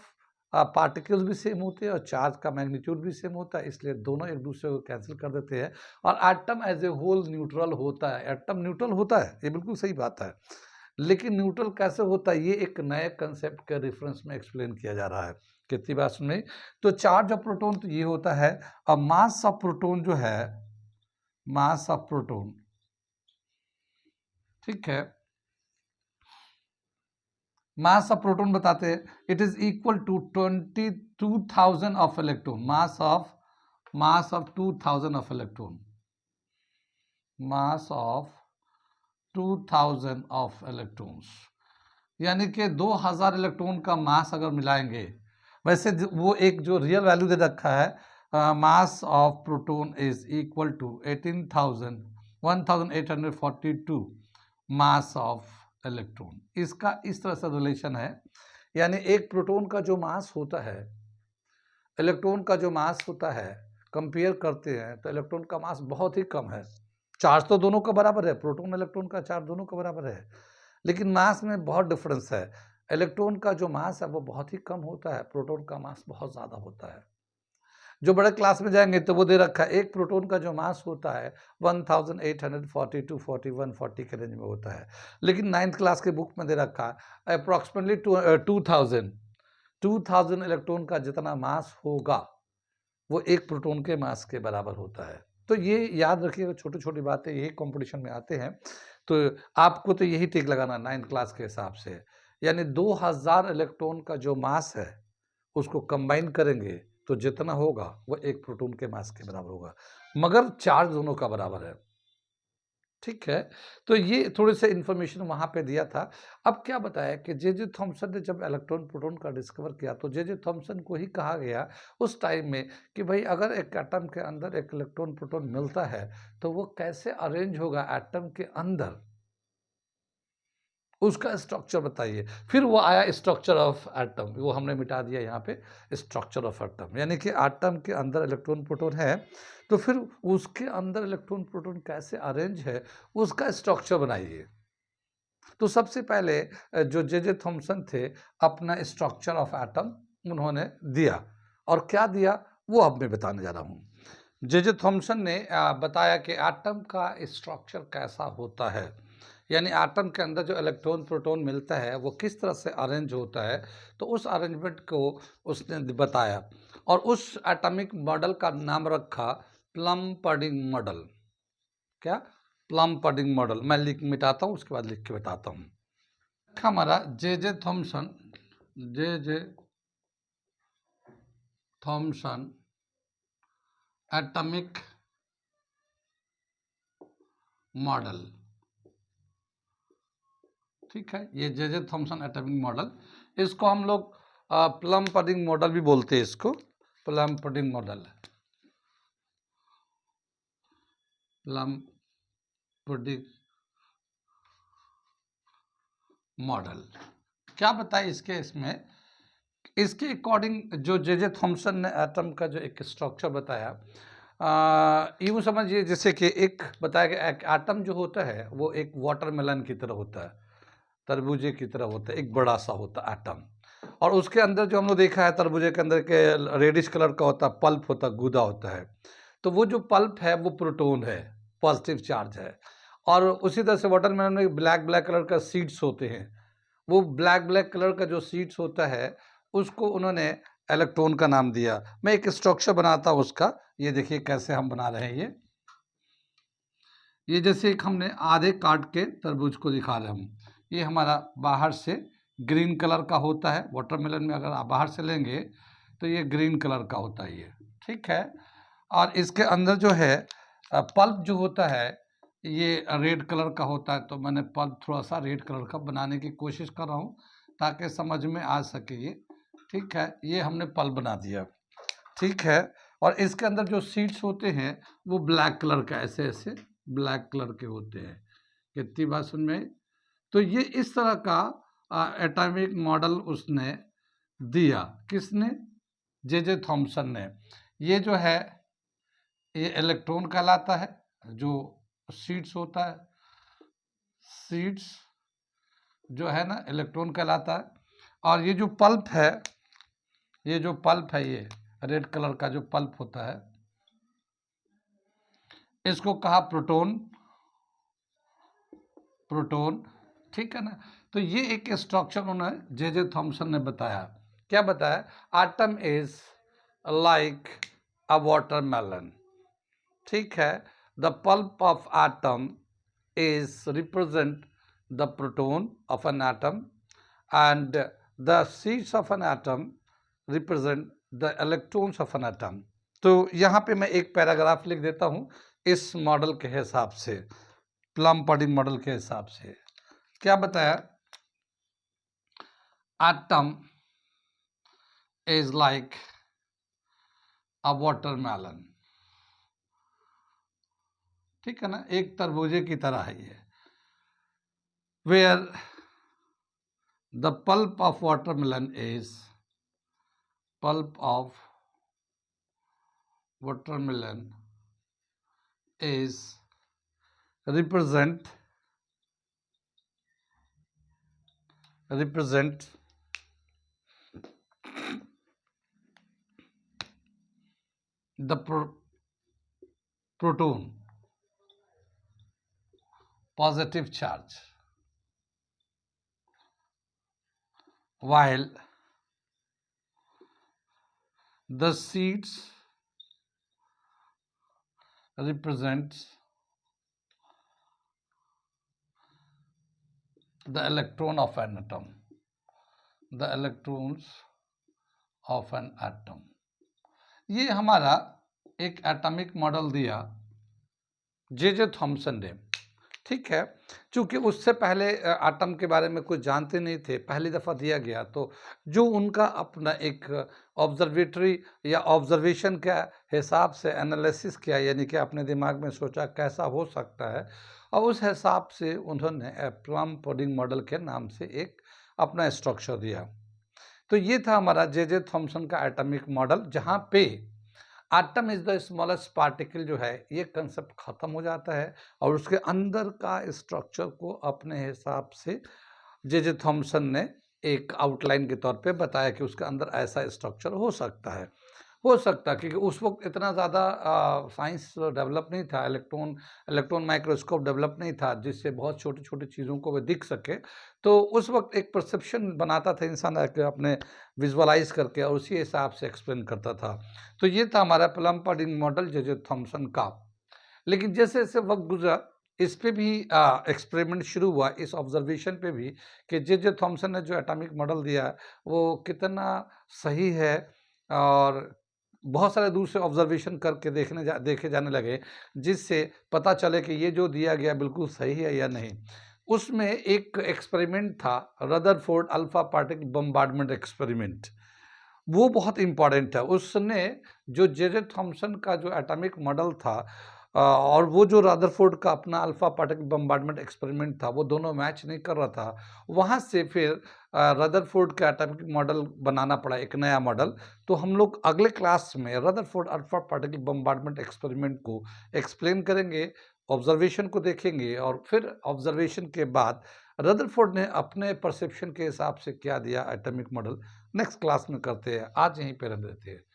पार्टिकल्स भी सेम होते हैं और चार्ज का मैग्नीट्यूड भी सेम होता है, इसलिए दोनों एक दूसरे को कैंसिल कर देते हैं, और atom as a whole neutral होता है। एटम न्यूट्रल होता है, ये बिल्कुल सही बात है, लेकिन न्यूट्रल कैसे होता है ये एक नए कंसेप्ट के रेफरेंस में एक्सप्लेन किया जा रहा है। कितनी बात सुन रही? तो चार्ज ऑफ प्रोटॉन तो ये होता है, और मास ऑफ प्रोटॉन जो है, मास ऑफ प्रोटॉन, ठीक है, मास ऑफ प्रोटॉन बताते हैं, it is equal to 22,000 of electron, mass of 2000 of electron, mass of 2000 of electrons, यानी कि 2000 इलेक्ट्रॉन का मास अगर मिलाएंगे, वैसे वो एक जो रियल वैल्यू दे रखा है, mass of proton is equal to 1842 mass of electron. इसका इस तरह से रिलेशन है, यानी एक प्रोटॉन का जो मास होता है, इलेक्ट्रॉन का जो मास होता है, कंपेयर करते हैं तो इलेक्ट्रॉन का मास बहुत ही कम है। चार्ज तो दोनों का बराबर है, प्रोटॉन इलेक्ट्रॉन का चार्ज दोनों का बराबर है, लेकिन मास में बहुत डिफरेंस है। इलेक्ट्रॉन का जो मास है वो बहुत ही कम होता है, प्रोटॉन का मास बहुत ज़्यादा होता है। जो बड़े क्लास में जाएंगे तो वो दे रखा है, एक प्रोटॉन का जो मास होता है 1842 41 40 के रेंज में होता है, लेकिन 9th क्लास के बुक में दे रखा है अप्रॉक्सीमेटली 2000 इलेक्ट्रॉन का जितना मास होगा वो एक प्रोटॉन के मास के बराबर होता है। तो ये याद रखिएगा, छोटी छोटी बातें यही कंपटीशन में आते हैं, तो आपको तो यही टिक लगाना 9th क्लास के हिसाब से, यानी 2000 इलेक्ट्रॉन का जो मास है उसको कंबाइन करेंगे तो जितना होगा वो एक प्रोटॉन के मास के बराबर होगा, मगर चार्ज दोनों का बराबर है। ठीक है, तो ये थोड़े से इन्फॉर्मेशन वहाँ पे दिया था। अब क्या बताया कि जे.जे. थॉमसन ने जब इलेक्ट्रॉन प्रोटॉन का डिस्कवर किया तो जे.जे. थॉमसन को ही कहा गया उस टाइम में कि भाई अगर एक एटम के अंदर एक इलेक्ट्रॉन प्रोटॉन मिलता है तो वो कैसे अरेंज होगा एटम के अंदर, उसका स्ट्रक्चर बताइए। फिर वो आया स्ट्रक्चर ऑफ एटम, वो हमने मिटा दिया यहाँ पे, स्ट्रक्चर ऑफ एटम, यानी कि एटम के अंदर इलेक्ट्रॉन प्रोटॉन है तो फिर उसके अंदर इलेक्ट्रॉन प्रोटॉन कैसे अरेंज है उसका स्ट्रक्चर बनाइए। तो सबसे पहले जो जे.जे. थॉमसन थे अपना स्ट्रक्चर ऑफ एटम उन्होंने दिया, और क्या दिया वो अब मैं बताने जा रहा हूँ। जे.जे. थॉमसन ने बताया कि एटम का स्ट्रक्चर कैसा होता है, यानी एटम के अंदर जो इलेक्ट्रॉन प्रोटॉन मिलता है वो किस तरह से अरेंज होता है, तो उस अरेंजमेंट को उसने बताया और उस एटॉमिक मॉडल का नाम रखा प्लम पडिंग मॉडल। क्या? Plum pudding model. मैं मिटाता हूँ, उसके बाद लिख के बताता हूँ। हमारा जे थॉमसन एटॉमिक मॉडल। ठीक है, ये जे थॉमसन एटॉमिक मॉडल, इसको हम लोग प्लम पडिंग मॉडल भी बोलते हैं, इसको plum pudding model, plum pudding model. क्या बताए इसमें, इसके अकॉर्डिंग जो जे थॉमसन ने एटम का जो एक स्ट्रक्चर बताया, यूँ समझिए जैसे कि एक बताया कि एक एटम जो होता है वो एक वाटरमेलन की तरह होता है, तरबूजे की तरह होता है, एक बड़ा सा होता है एटम। और उसके अंदर जो हम लोग देखा है तरबूजे के अंदर के रेडिश कलर का होता है, पल्प होता है, गूदा होता है। तो वो जो पल्प है वो प्रोटॉन है, पॉजिटिव चार्ज है। और उसी तरह से वाटरमेलन में ब्लैक ब्लैक कलर का सीड्स होते हैं, वो ब्लैक ब्लैक कलर का जो सीड्स होता है उसको उन्होंने इलेक्ट्रॉन का नाम दिया। मैं एक स्ट्रक्चर बनाता हूँ उसका, ये देखिए कैसे हम बना रहे हैं। ये जैसे एक हमने आधे काट के तरबूज को दिखा रहे हम, ये हमारा बाहर से ग्रीन कलर का होता है। वाटरमेलन में अगर आप बाहर से लेंगे तो ये ग्रीन कलर का होता है ये, ठीक है। और इसके अंदर जो है पल्प जो होता है ये रेड कलर का होता है। तो मैंने पल्प थोड़ा सा रेड कलर का बनाने की कोशिश कर रहा हूँ ताकि समझ में आ सके ये, ठीक है। ये हमने पल्प बना दिया, ठीक है। और इसके अंदर जो सीड्स होते हैं वो ब्लैक कलर का, ऐसे ऐसे ब्लैक कलर के होते हैं। कितनी बात सुन में? तो ये इस तरह का एटॉमिक मॉडल उसने दिया। किसने? जे थॉमसन ने। ये जो है ये इलेक्ट्रॉन कहलाता है, जो सीड्स होता है, सीड्स जो है ना इलेक्ट्रॉन कहलाता है। और ये जो पल्प है, ये जो पल्प है, ये रेड कलर का जो पल्प होता है, इसको कहा प्रोटॉन, प्रोटॉन, ठीक है ना। तो ये एक स्ट्रक्चर उन्होंने जे थॉमसन ने बताया। क्या बताया? Atom is like a watermelon, ठीक है। The pulp of atom is represent the proton of an atom and the seeds of an atom represent the electrons of an atom। तो यहाँ पे मैं एक पैराग्राफ लिख देता हूँ इस मॉडल के हिसाब से, प्लम पडिंग मॉडल के हिसाब से। क्या बताया? Atom is like a watermelon, ठीक है ना, एक तरबूजे की तरह है ये। Where the pulp of watermelon is, pulp of watermelon is represent the proton positive charge, while the seeds represents the electron of an atom, the electrons of an atom। ये हमारा एक एटॉमिक मॉडल दिया जे थॉमसन ने, ठीक है। चूंकि उससे पहले एटम के बारे में कुछ जानते नहीं थे, पहली दफ़ा दिया गया, तो जो उनका अपना एक ऑब्जर्वेटरी या ऑब्जर्वेशन के हिसाब से एनालिसिस किया, यानी कि अपने दिमाग में सोचा कैसा हो सकता है, और उस हिसाब से उन्होंने प्लम पडिंग मॉडल के नाम से एक अपना स्ट्रक्चर दिया। तो ये था हमारा जे थॉमसन का एटॉमिक मॉडल, जहाँ पे atom is the smallest particle जो है ये कंसेप्ट खत्म हो जाता है और उसके अंदर का स्ट्रक्चर को अपने हिसाब से जे थॉमसन ने एक आउटलाइन के तौर पे बताया कि उसके अंदर ऐसा स्ट्रक्चर हो सकता है। हो सकता है क्योंकि उस वक़्त इतना ज़्यादा साइंस डेवलप नहीं था, इलेक्ट्रॉन माइक्रोस्कोप डेवलप नहीं था, जिससे बहुत छोटी-छोटी चीज़ों को वो दिख सके। तो उस वक़्त एक परसेप्शन बनाता था इंसान अपने विज़ुअलाइज़ करके और उसी हिसाब से एक्सप्लेन करता था। तो ये था हमारा प्लम पडिंग मॉडल जे.जे. थॉमसन का। लेकिन जैसे-जैसे वक़्त गुज़रा, इस पे भी एक्सपेरिमेंट शुरू हुआ, इस ऑब्ज़र्वेशन पे भी कि जे.जे. थॉमसन ने जो एटॉमिक मॉडल दिया है, वो कितना सही है और बहुत सारे दूर से ऑब्ज़र्वेशन करके देखे जाने लगे, जिससे पता चले कि ये जो दिया गया बिल्कुल सही है या नहीं। उसमें एक एक्सपेरिमेंट था, Rutherford alpha particle bombardment experiment. वो बहुत इम्पोर्टेंट है। उसने जो जे.जे. थॉमसन का जो एटॉमिक मॉडल था और वो जो रदरफोर्ड का अपना अल्फा पार्टिकल बम्बार्डमेंट एक्सपेरिमेंट था, वो दोनों मैच नहीं कर रहा था। वहाँ से फिर रदरफोर्ड का एटॉमिक मॉडल बनाना पड़ा, एक नया मॉडल। तो हम लोग अगले क्लास में Rutherford alpha particle bombardment experiment को एक्सप्लेन करेंगे, ऑब्जर्वेशन को देखेंगे और फिर ऑब्जर्वेशन के बाद रदरफोर्ड ने अपने परसेप्शन के हिसाब से क्या दिया एटॉमिक मॉडल, नेक्स्ट क्लास में करते हैं। आज यहीं पे रख देते हैं।